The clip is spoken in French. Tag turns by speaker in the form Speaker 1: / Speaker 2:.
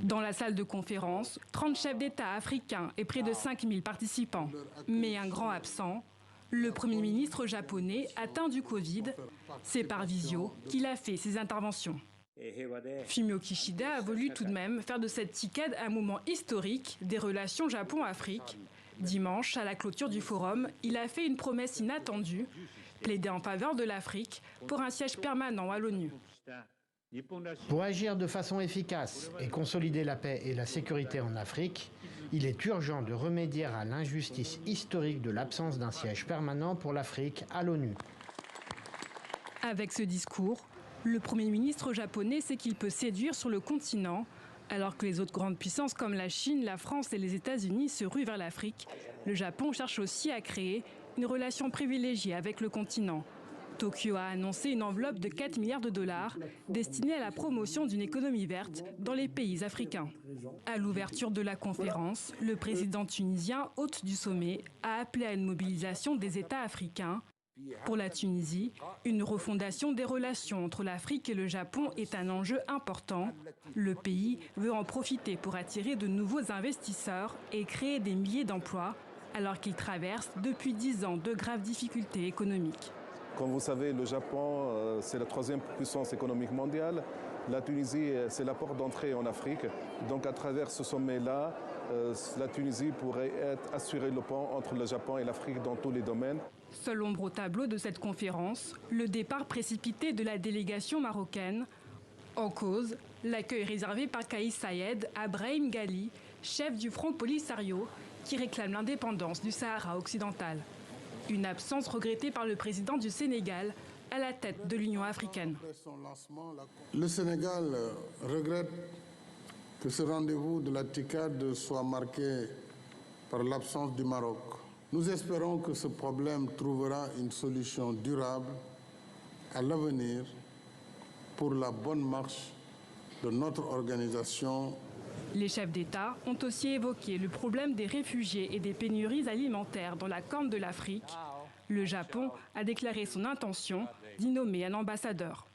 Speaker 1: Dans la salle de conférence, 30 chefs d'État africains et près de 5000 participants. Mais un grand absent, le Premier ministre japonais atteint du Covid. C'est par visio qu'il a fait ses interventions. Fumio Kishida a voulu tout de même faire de cette TICAD un moment historique des relations Japon-Afrique. Dimanche, à la clôture du forum, il a fait une promesse inattendue, plaider en faveur de l'Afrique pour un siège permanent à l'ONU.
Speaker 2: Pour agir de façon efficace et consolider la paix et la sécurité en Afrique, il est urgent de remédier à l'injustice historique de l'absence d'un siège permanent pour l'Afrique à l'ONU.
Speaker 1: Avec ce discours, le Premier ministre japonais sait qu'il peut séduire sur le continent. Alors que les autres grandes puissances comme la Chine, la France et les États-Unis se ruent vers l'Afrique, le Japon cherche aussi à créer une relation privilégiée avec le continent. Tokyo a annoncé une enveloppe de 4 milliards de dollars destinée à la promotion d'une économie verte dans les pays africains. À l'ouverture de la conférence, le président tunisien, hôte du sommet, a appelé à une mobilisation des États africains. Pour la Tunisie, une refondation des relations entre l'Afrique et le Japon est un enjeu important. Le pays veut en profiter pour attirer de nouveaux investisseurs et créer des milliers d'emplois, alors qu'il traverse depuis 10 ans de graves difficultés économiques.
Speaker 3: Comme vous savez, le Japon, c'est la 3e puissance économique mondiale. La Tunisie, c'est la porte d'entrée en Afrique. Donc à travers ce sommet-là, la Tunisie pourrait assurer le pont entre le Japon et l'Afrique dans tous les domaines.
Speaker 1: Seule ombre au tableau de cette conférence, le départ précipité de la délégation marocaine. En cause, l'accueil réservé par Kais Saied à Brahim Ghali, chef du Front Polisario, qui réclame l'indépendance du Sahara occidental. Une absence regrettée par le président du Sénégal à la tête de l'Union africaine.
Speaker 4: Le Sénégal regrette que ce rendez-vous de la TICAD soit marqué par l'absence du Maroc. Nous espérons que ce problème trouvera une solution durable à l'avenir pour la bonne marche de notre organisation.
Speaker 1: Les chefs d'État ont aussi évoqué le problème des réfugiés et des pénuries alimentaires dans la Corne de l'Afrique. Le Japon a déclaré son intention d'y nommer un ambassadeur.